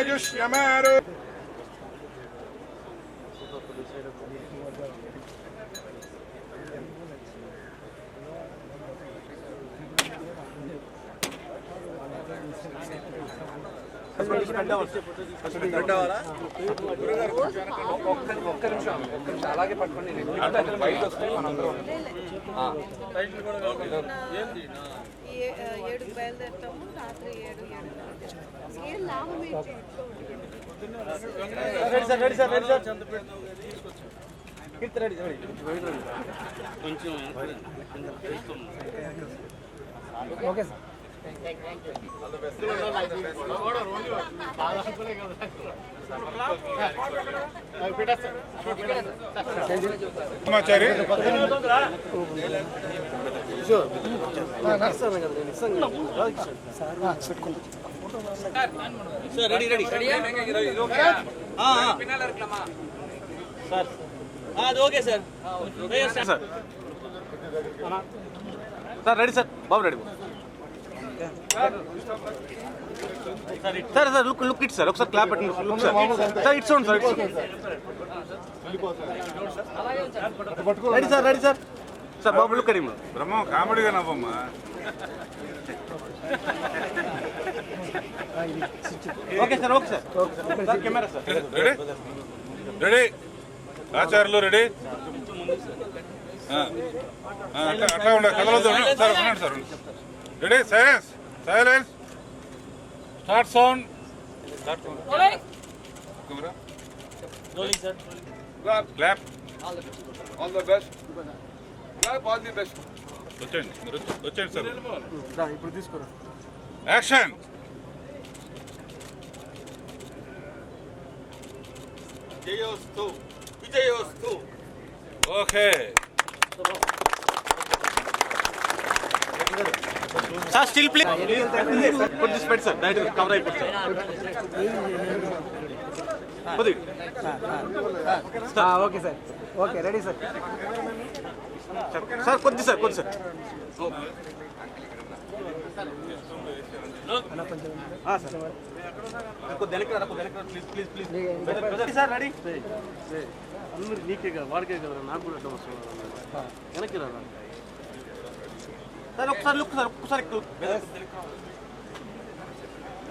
Jushamaru. అలాగే పట్టుకోండి బయట వస్తే మనందరం 7 బయలుదేరుతాము రాత్రి 7 okay sir sir ready sir బాబు ready sir sir look it sir ఒకసారి క్లాప్ పెట్టండి look sir sir it's own sir ready sir sir బాబు లుక్ అడిగి బ్రహ్మ కామెడీగా నవ్వమ్మా. Okay sir sir camera sir ready Acharyulu ready. అట్లా ఉండాలి కదలొద్దు సార్. ఉన్నాడు sir ready. Silence start sound. Clap. All the best. Clap all the best. వచ్చేయండి sir. ఇప్పుడు తీసుకోరా. యాక్షన్. విజయోస్తు. ఓకే సార్ స్టిల్ ప్లే కొద్ది స్పెడ్ సార్ డైరెక్ట్ కవర్ అయిపోతుంది sir. Okay sir. Okay ready sir. Sir కొద్ది సార్ ప్లీజ్ సార్ రెడీ. అందరు నీకే కదా వాడికే కదా నాకు కూడా అడ్డం వస్తుంది వెనక్కి రా సార్ ఒకసారి లుక్ సార్ ఒక్కసారి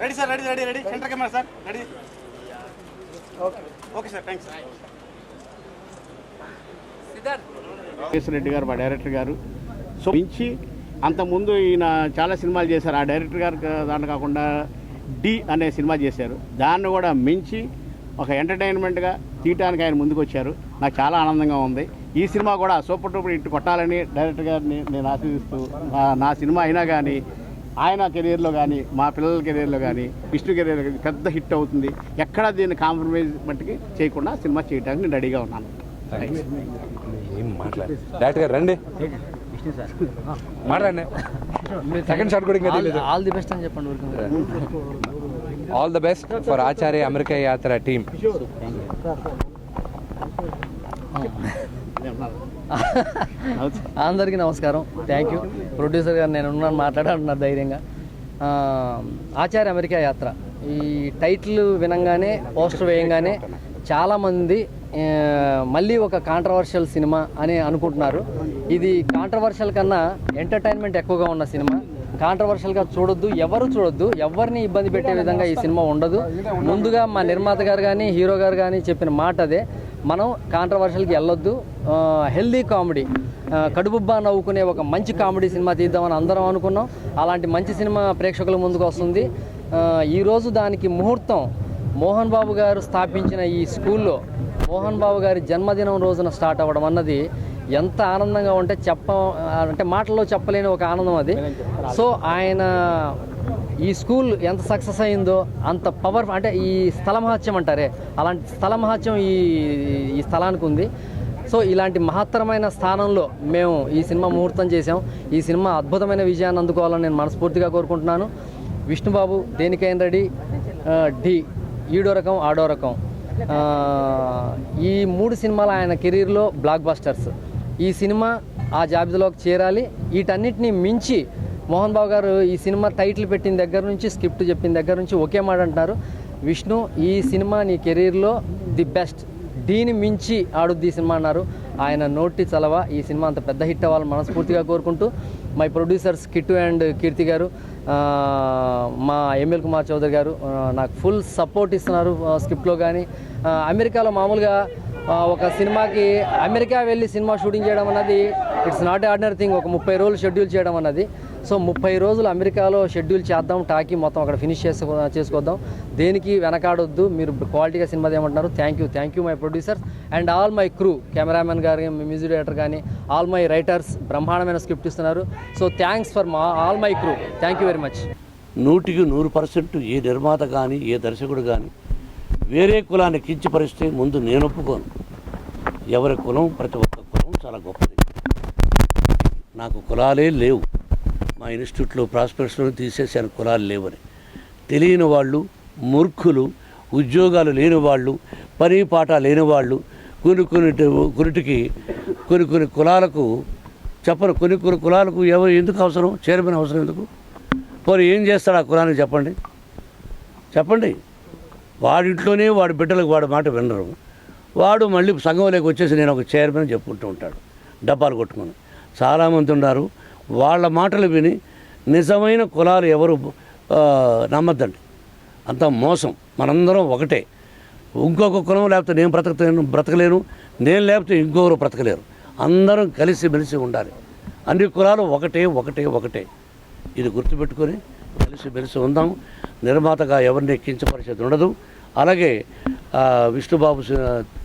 ready sir ready centre camera sir ready. Okay sir thanks. Reddy గారు మా డైరెక్టర్ గారు సో మించి అంతకుముందు ఈయన చాలా సినిమాలు చేశారు. ఆ డైరెక్టర్ గారు దాంట్లో కాకుండా డి అనే సినిమా చేశారు. దాన్ని కూడా మించి ఒక ఎంటర్టైన్మెంట్గా తీయటానికి ఆయన ముందుకు వచ్చారు. నాకు చాలా ఆనందంగా ఉంది. ఈ సినిమా కూడా సూపర్ డూపర్ హిట్ కొట్టాలని డైరెక్టర్ గారిని నేను ఆశీర్దిస్తూ నా సినిమా అయినా కానీ ఆయన కెరీర్లో కానీ మా పిల్లల కెరీర్లో కానీ విష్ణు కెరీర్లో కానీ పెద్ద హిట్ అవుతుంది. ఎక్కడా దీన్ని కాంప్రమైజ్ మట్టికి చేయకుండా సినిమా చేయడానికి నేను రెడీగా ఉన్నాను. డైరెక్టర్ గారు రండి మాట్లాడండి. సెకండ్ షాట్ కూడా ఇంకా ఆల్ ది బెస్ట్ అని చెప్పండి. All the best for Acharya America యాత్ర టీమ్. అందరికీ నమస్కారం. థ్యాంక్ యూ ప్రొడ్యూసర్ గారు. నేను ఉన్నాను మాట్లాడాలన్నారు ధైర్యంగా. ఆచార్య అమెరికా యాత్ర ఈ టైటిల్ వినంగానే పోస్టర్ వేయంగానే చాలామంది మళ్ళీ ఒక కాంట్రవర్షియల్ సినిమా అని అనుకుంటున్నారు. ఇది కాంట్రవర్షియల్ కన్నా ఎంటర్టైన్మెంట్ ఎక్కువగా ఉన్న సినిమా. కాంట్రవర్షియల్గా చూడొద్దు, ఎవరు చూడొద్దు, ఎవరిని ఇబ్బంది పెట్టే విధంగా ఈ సినిమా ఉండదు. ముందుగా మా నిర్మాత గారు కానీ హీరో గారు కానీ చెప్పిన మాట అదే, మనం కాంట్రవర్షియల్కి వెళ్ళొద్దు, హెల్దీ కామెడీ, కడుపుబ్బా నవ్వుకునే ఒక మంచి కామెడీ సినిమా తీద్దామని అందరం అనుకున్నాం. అలాంటి మంచి సినిమా ప్రేక్షకుల ముందుకు వస్తుంది. ఈరోజు దానికి ముహూర్తం మోహన్ బాబు గారు స్థాపించిన ఈ స్కూల్లో మోహన్ బాబు గారి జన్మదినం రోజున స్టార్ట్ అవ్వడం అన్నది ఎంత ఆనందంగా ఉంటే అంటే మాటల్లో చెప్పలేని ఒక ఆనందం అది. సో ఆయన ఈ స్కూల్ ఎంత సక్సెస్ అయిందో అంత పవర్, అంటే ఈ స్థల మహత్యం అంటారే అలాంటి స్థల మహత్యం ఈ స్థలానికి ఉంది. సో ఇలాంటి మహత్తరమైన స్థానంలో మేము ఈ సినిమా ముహూర్తం చేసాం. ఈ సినిమా అద్భుతమైన విజయాన్ని అందుకోవాలని నేను మనస్ఫూర్తిగా కోరుకుంటున్నాను. విష్ణుబాబు దేనికైనా రెడీ, డి ఈడో రకం ఆడో రకం, ఈ 3 సినిమాలు ఆయన కెరీర్లో బ్లాక్ బస్టర్స్. ఈ సినిమా ఆ జాబితాలోకి చేరాలి. వీటన్నిటిని మించి మోహన్ బాబు గారు ఈ సినిమా టైటిల్ పెట్టిన దగ్గర నుంచి, స్క్రిప్ట్ చెప్పిన దగ్గర నుంచి ఒకే మాట అంటున్నారు, విష్ణు ఈ సినిమా నీ కెరీర్లో ది బెస్ట్, దీని మించి ఆడుద్ది ఈ సినిమా అన్నారు. ఆయన నోటి చలవ ఈ సినిమా అంత పెద్ద హిట్ అవ్వాలని మనస్ఫూర్తిగా కోరుకుంటూ మై ప్రొడ్యూసర్స్ కిట్టు అండ్ కీర్తి గారు, మా ఎంఎల్ కుమార్ చౌదరి గారు నాకు ఫుల్ సపోర్ట్ ఇస్తున్నారు. స్క్రిప్ట్లో కానీ అమెరికాలో మామూలుగా ఒక సినిమాకి అమెరికా వెళ్ళి సినిమా షూటింగ్ చేయడం అన్నది ఇట్స్ నాట్ ఆర్డినరీ థింగ్. ఒక 30 రోజులు షెడ్యూల్ చేయడం అన్నది. సో 30 రోజులు అమెరికాలో షెడ్యూల్ చేద్దాం, టాకీ మొత్తం అక్కడ ఫినిష్ చేసుకొద్దాం. దేనికి వెనకాడొద్దు, మీరు క్వాలిటీగా సినిమా ఏమంటున్నారు. Thank you my producers and all my crew, cameraman గారు, మ్యూజిక్ డైరెక్టర్ కానీ, ఆల్ మై రైటర్స్ బ్రహ్మాండమైన స్క్రిప్ట్ ఇస్తున్నారు. So thanks for all my crew. Thank you very much. 100% ఏ నిర్మాత కానీ ఏ దర్శకుడు కానీ వేరే కులాన్ని కించపరిస్తే ముందు నేను ఒప్పుకోను. ఎవరి కులం, ప్రతి ఒక్క కులం చాలా గొప్పది. నాకు కులాలే లేవు. మా ఇన్స్టిట్యూట్లో ప్రాస్పెక్ట్స్లో తీసేసాను కులాలు లేవని. తెలియని వాళ్ళు, మూర్ఖులు, ఉద్యోగాలు లేని వాళ్ళు, పని పాట లేని వాళ్ళు కొన్నిటికి కొన్ని కులాలకు చెప్పరు. కొన్ని కులాలకు ఎవరు ఎందుకు అవసరం, చైర్మన్ అవసరం ఎందుకు? పోనీ ఏం చేస్తాడు ఆ కులానికి చెప్పండి. వాడింట్లోనే వాడి బిడ్డలకు వాడి మాట వినరు. వాడు మళ్ళీ సంఘంలోకి వచ్చేసి నేను ఒక చైర్మన్ చెప్పుకుంటూ ఉంటాడు డబ్బాలు కొట్టుకొని. చాలామంది ఉన్నారు. వాళ్ళ మాటలు విని నిజమైన కులాలు ఎవరు నమ్మద్దండి. అంత మోసం. మనందరం ఒకటే. ఇంకొక కులం లేకపోతే నేను బ్రతకలేను, నేను లేకపోతే ఇంకొకరు బ్రతకలేరు. అందరం కలిసిమెలిసి ఉండాలి. అన్ని కులాలు ఒకటే. ఇది గుర్తుపెట్టుకొని కలిసిమెలిసి ఉందాం. నిర్మాతగా ఎవరిని కించపరిచేది ఉండదు. అలాగే విష్ణుబాబు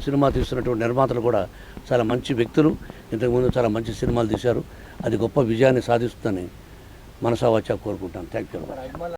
సినిమా తీస్తున్నటువంటి నిర్మాతలు కూడా చాలా మంచి వ్యక్తులు. ఇంతకుముందు చాలా మంచి సినిమాలు తీశారు. అది గొప్ప విజయాన్ని సాధిస్తుందని మనసావాచా కోరుకుంటాను. Thank you.